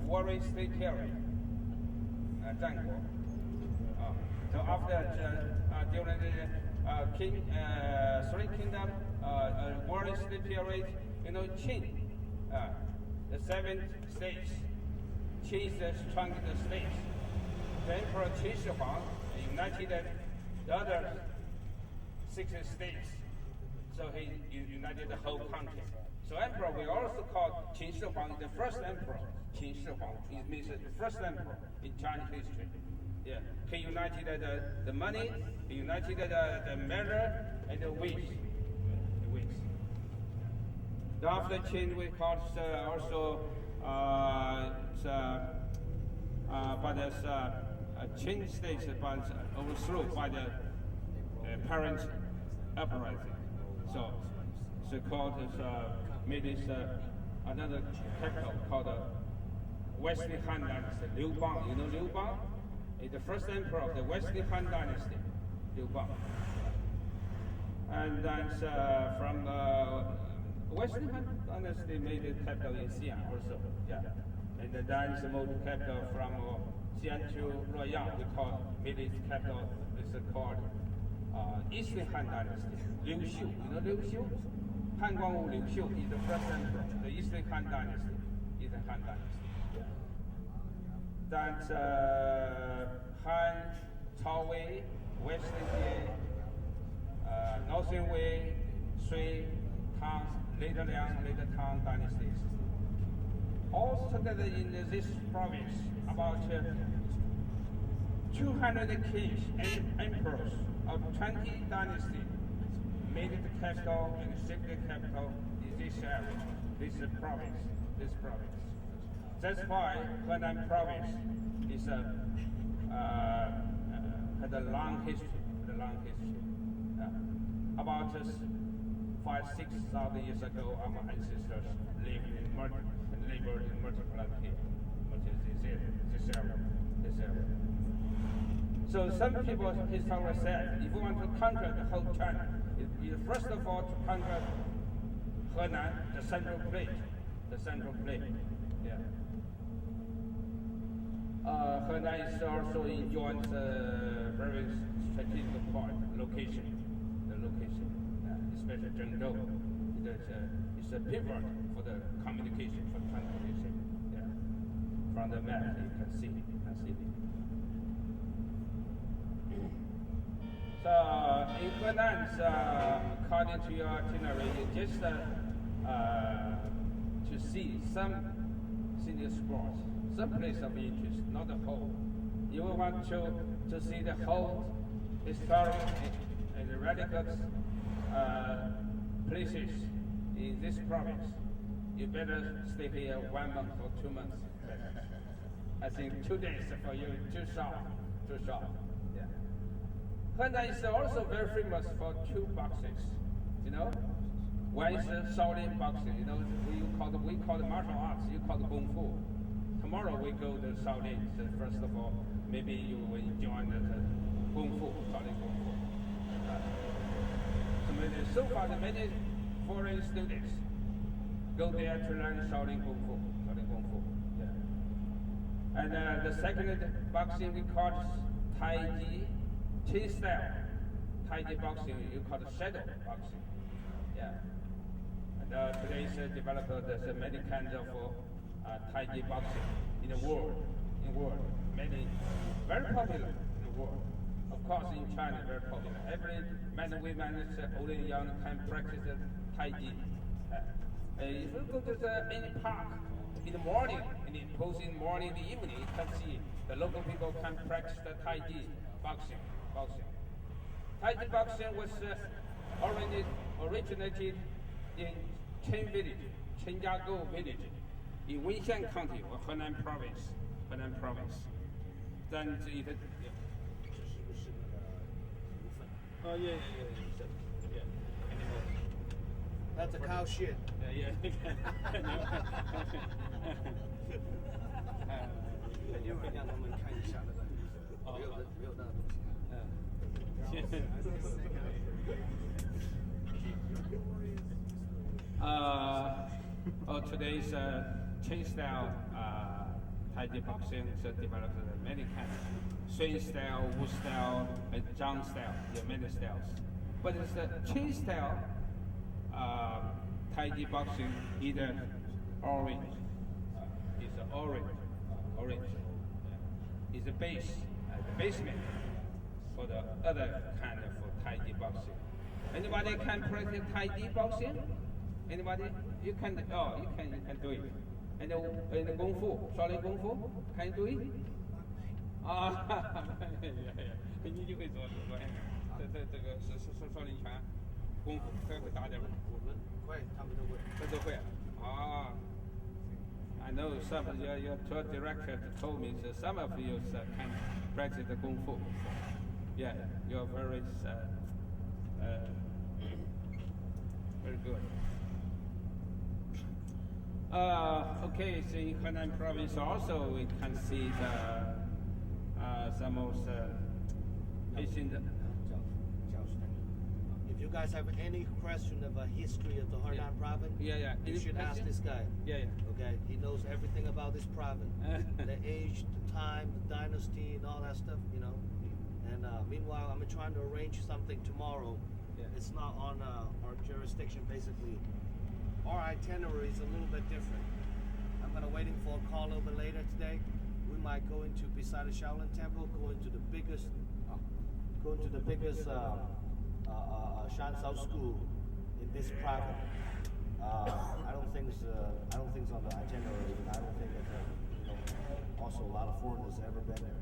warring state period, 战国。So after during the three kingdom warring state period, Qin, the 7 states, Qin is the strongest state. The Emperor Qin Shi Huang united the other 6 states. So he united the whole country. So emperor we also call Qin Shi Huang the first emperor. Qin Shi Huang, it means the first emperor in Chinese history. Yeah, he united the money, he united the measure and the weight. After Qin we call also by the Qin state was overthrown by the parent uprising. So called made this another capital called Western Han Dynasty, Liu Bang. You know Liu Bang? Is the first emperor of the Western Han Dynasty, Liu Bang. And then from Western Han Dynasty made the capital in Xi'an also. Yeah. And then moved the capital from Xi'an to Luoyang. We call made its capital is called Eastern Han Dynasty. Liu Xiu, you know Liu Xiu? Han Guangwu Liu Xiu is the first emperor. The Eastern Han Dynasty is the Han Dynasty. That's Han, Cao Wei, Western Jie, Northern Wei, Sui, Tang, later Liang, later Tang dynasties. All together in this province, about 200 kings and emperors of 20 dynasties made it the capital and shaped the capital in this area, this province. That's why Henan province is had a long history. About 5,000-6,000 years ago, our ancestors lived in multiple here, this area. So some people historically said, if you want to conquer the whole China, you first of all to conquer Henan, the central plate. Yeah. Henan is also enjoys very strategic location, especially Zhengzhou. It's a pivot for the communication, for transportation. Yeah. From the map, you can see. So in Henan, according to your itinerary, just to see some scenic spots, some place of interest, not the whole. You will want to see the whole historic and radical places in this province. You better stay here 1 month or 2 months. I think 2 days for you too short. Yeah. Henan is also very famous for 2 boxes. One is Shaolin boxing. We call it martial arts. You call it Kung Fu. Tomorrow we go to Shaolin. So first of all, maybe you will join the Kung Fu, Shaolin Kung Fu. So far, many foreign students go there to learn Shaolin Kung Fu. Yeah. And the second boxing we call Tai Chi, Qin style. Tai Chi boxing you call it shadow boxing. Yeah. And today's developed there's many kinds of Tai Chi boxing in the world. Many very popular in the world. Of course, in China, very popular. Every man and woman, old and young, can practice Tai Chi. If you go to any park in the morning, both in the morning and the evening, you can see the local people can practice the Tai Chi boxing. Tai Chi boxing was originated in Chen village, Chenjiagou village, in Wenxian County or Henan province. Then it. Oh yeah. That's a cow shit. Yeah. 肯定会让他们看一下那个，没有那个东西。Today's Chin style Taiji boxing developed many kinds. Swing style, Wu style, and Zhang style. There are many styles. But it's the Qin style Taiji boxing is orange. It's orange. Is the base, the basement for the other kind of Taiji boxing. Anybody can practice Taiji boxing? Anybody? You can do it. And the Kung Fu, Shaolin Kung Fu, can you do it? 你就会做，这个是少林拳，功夫会打点吗？我们会，他们都会。这都会啊。I know some of your tour director told me that some of you can practice the Kung Fu. Yeah, you're very good. Okay, so in Henan province also we can see some of the Asian. If you guys have any question about history of the Henan province, you should ask this guy. Okay, he knows everything about this province, the age, the time, the dynasty, and all that stuff. And meanwhile, I'm trying to arrange something tomorrow. It's not on our jurisdiction, basically. Our itinerary is a little bit different. I'm waiting for a call a little bit later today. We might go into beside the Shaolin Temple, go into the biggest Shansao school in this province. I don't think it's on the itinerary. I don't think that also a lot of foreigners have ever been there.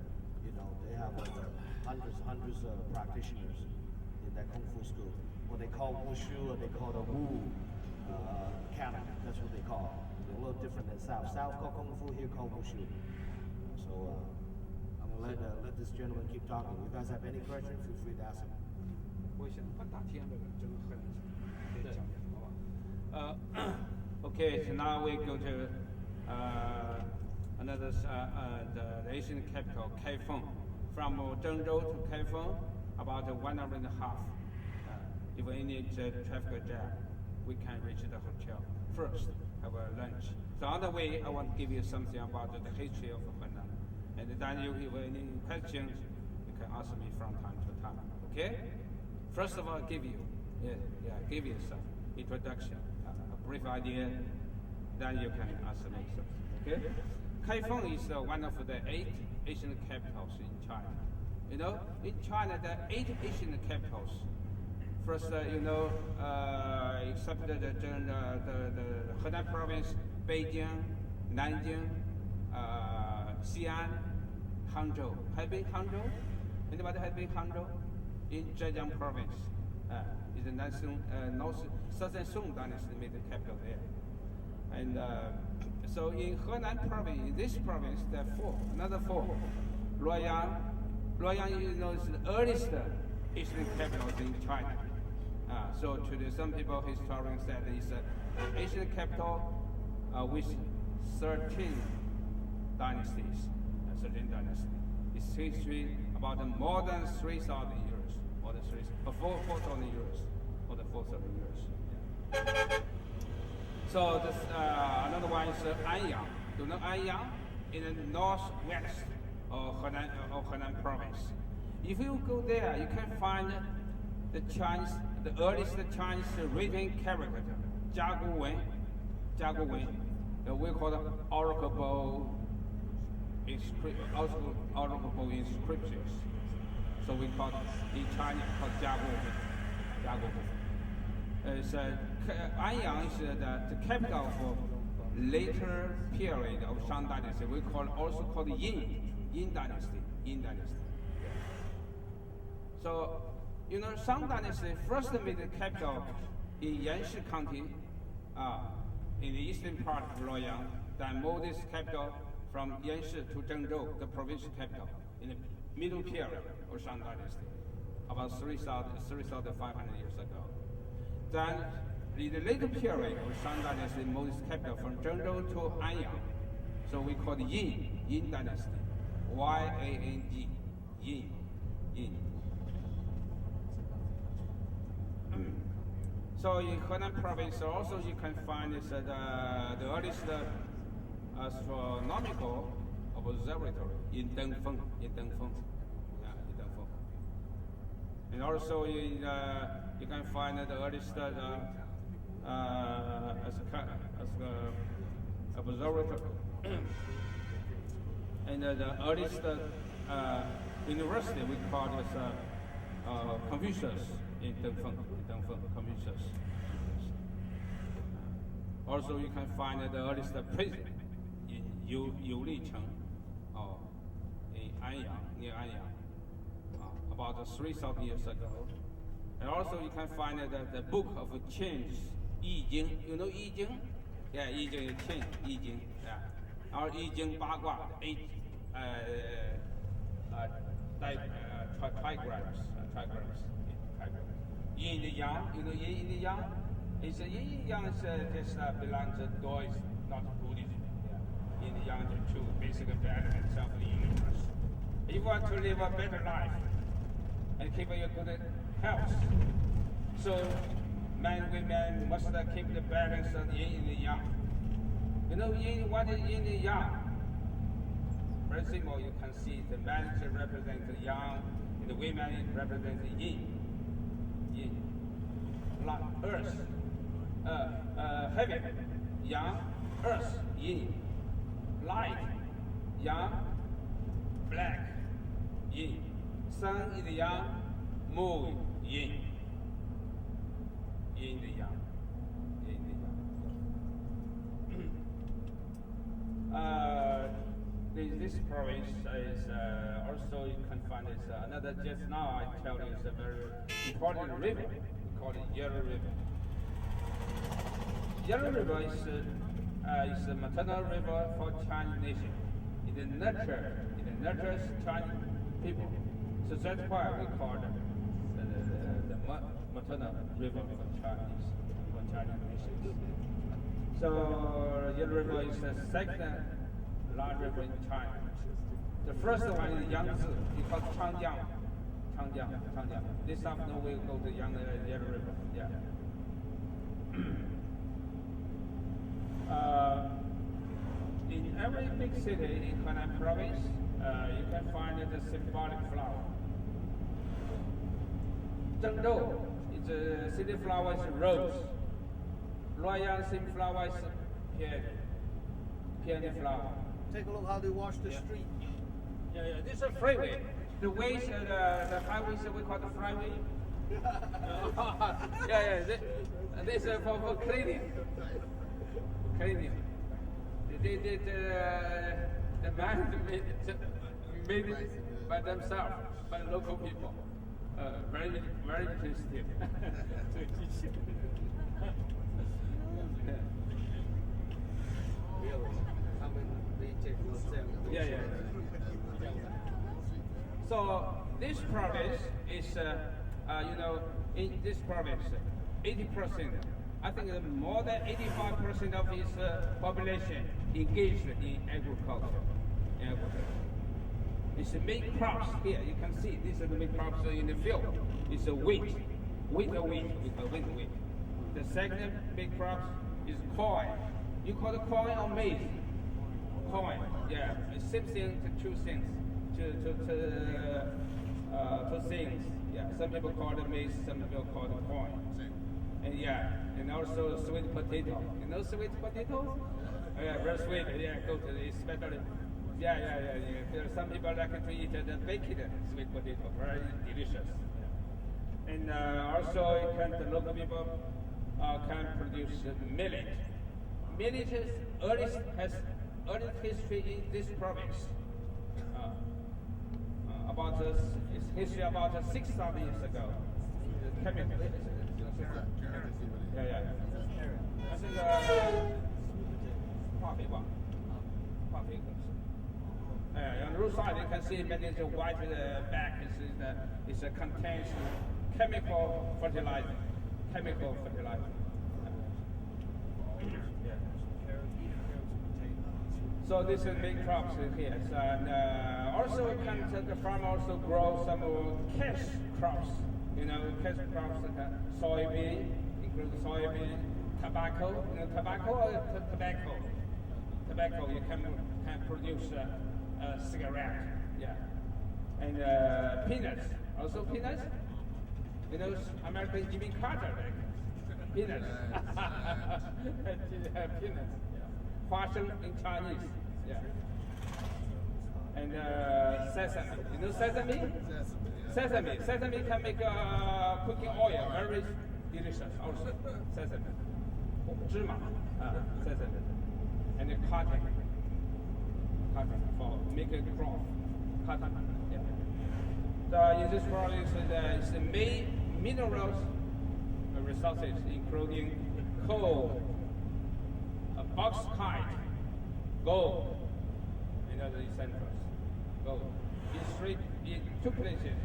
They have hundreds of practitioners in that kung fu school. What they call wushu, or they call the wu canon. That's what they call it. They're a little different than South. South call kung fu, here call wushu. So I'm gonna let this gentleman keep talking. If you guys have any questions, feel free to ask him. 我想把大体上这个河南给讲讲，好吧？Okay, so now we go to another the Asian capital, Kaifeng. From Zhengzhou to Kaifeng, about 1 hour and a half. If we need traffic jam, we can reach the hotel first, have a lunch. So on the way, I want to give you something about the history of Henan. And then if you have any questions, you can ask me from time to time. Okay? First of all, give you some introduction, a brief idea. Then you can ask me something. Okay? Kaifeng is one of the 8 Asian capitals in China. In China, there are 8 Asian capitals. First, except the Henan province, Beijing, Nanjing, Xi'an, Hangzhou. Have been Hangzhou? Anybody have been Hangzhou? In Zhejiang province. Is the Southern Song Dynasty made the capital there. And so in Henan province, in this province, there are another 4. Luoyang, is the earliest Asian capital in China. So to some people, historians said it's an Asian capital with 13 dynasties. Its history about more than 3,000 years, or 4,000 years, or 4,000 years. So this, another one is Anyang. Do you know Anyang? In the northwest of Henan province. If you go there, you can find the earliest Chinese written character, Jiagu Wen. We call it oracle inscriptions. So we call it in China called Jiagu. Anyang is the capital for later period of Shang Dynasty. We also call it Yin Dynasty. So, Shang Dynasty first made the capital in Yanshi County, in the eastern part of Luoyang. Then moved this capital from Yanshi to Zhengzhou, the provincial capital, in the middle period of Shang Dynasty, about 3,500 years ago. Then, in the later period of Shang Dynasty, moved its capital from Zhengzhou to Anyang. So we call it Yin Dynasty. Y-A-N-G. Yin. So in Henan province also you can find the earliest astronomical observatory in Dengfeng, in Dengfeng. And also you can find the earliest observatory and the earliest university we call this Confucius in Dengfeng, Confucius. Also you can find the earliest prison in Youlicheng, in Anyang, near Anyang. About 3,000 years ago. And also you can find the book of change, Yi Jing. You know Yi Jing? Yeah, Yi Jing is change, Yi Jing. Yeah. Or Yi Jing Bagua, 8 trigrams. Yin and Yang, you know Yin and Yang? It's Yin and Yang just belongs to Taoism, not Buddhism. Yeah. Yin and Yang are two basic elements of the universe. If you want to live a better life, and keep your good health. So men and women must keep the balance of yin and yang. You know what is yin and yang? Very simple, you can see the men represent the yang, and the women represent the yin. Yin. Like earth, heaven, yang, earth, yin. Light, yang, black, yin. Sun is yang, moon yin. Yin the yang. Yin the yang. This province is also you can find is another. Just now I tell you it's a very important river. We call it Yellow River. Yellow River is a maternal river for Chinese nation. It nurtures Chinese people. So that's why we call it the maternal river for Chinese nations. So Yellow River is the second large river in China. The first one is Yangtze, it's called Changjiang. This afternoon we'll go to Yellow River. Yeah. In every big city in Henan province, you can find the symbolic flower. Zhengzhou is a city flower is rose. Luoyang city flower is peony flower. Take a look how they wash the street. Yeah. This is a freeway. The ways, the highways we call the freeway. This is for cleaning. The man made it by themselves, by local people. Very interesting. Yeah. So this province is, in this province, 80%, I think more than 85% of its population engaged in agriculture. It's the main crops here. You can see these are the main crops in the field. It's a wheat. We call wheat. The second big crop is corn. You call it corn or maize? Corn. Yeah, it's same thing to two things. Two things. Yeah, some people call it maize, some people call it corn. And also sweet potato. You know sweet potato? Yeah, very sweet. Yeah, go to the especially. Yeah. There are some people like to eat the baked sweet potato, very delicious. And also, the local people can produce millet. Millet has early history in this province. Its history about 6,000 years ago. Chemical. Yeah. I think on the roadside you can see many the white bag is contains chemical fertilizer. So this is big crops here. And also the farm also grow some cash crops. Cash crops like soybean, include soybean, tobacco. Tobacco you can produce cigarette. Yeah. And peanuts. Also peanuts. You know, American Jimmy Carter, like peanuts. Peanuts. Yeah. Huasheng in Chinese. Yeah. And sesame. You know sesame? Sesame. Sesame can make cooking oil very delicious. Also, sesame. 芝麻 sesame. And cotton. Cotton for making cloth. Cotton. Yeah. So in this process, it's the main minerals resources, including coal, bauxite, gold, and other essentials. Gold. In two places.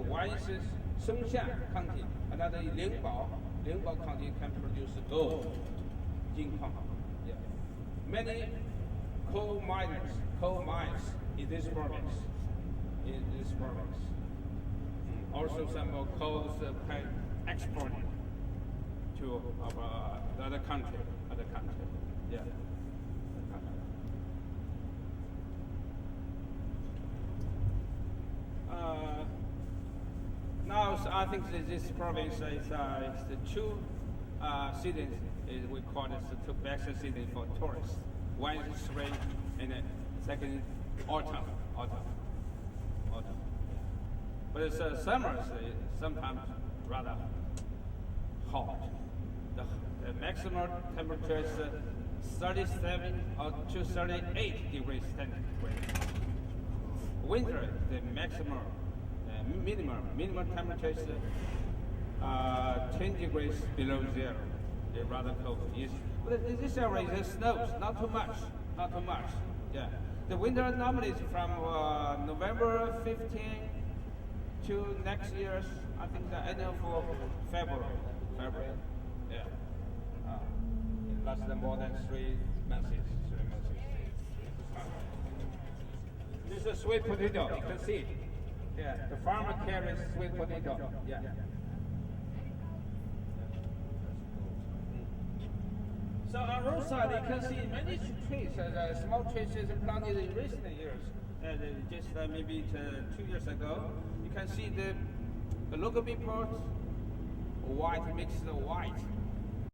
One is Songxian County, another is Lingbao. Lingbao County can produce gold, Jinpang. Yeah. Many coal mines in this province. Also some coals can export to other country. Yeah. Now I think this province is the two seasons. We call it the two best seasons for tourists. One is spring, and the second autumn. But it's summer is sometimes rather hot. The maximum temperature is 37 or to 38 degrees centigrade. Winter, the maximum, minimum temperature is 10 degrees below zero. They're rather cold. Yes. But this area is snows, not too much. Yeah. The winter normally is from November 15 to next year's, I think the end of February. Yeah. It lasts more than 3 months. This is sweet potato. You can see. Yeah. The farmer carries sweet potato. Yeah. So on roadside, you can see many trees. Small trees planted in recent years. And just maybe 2 years ago, you can see the local people white mixed white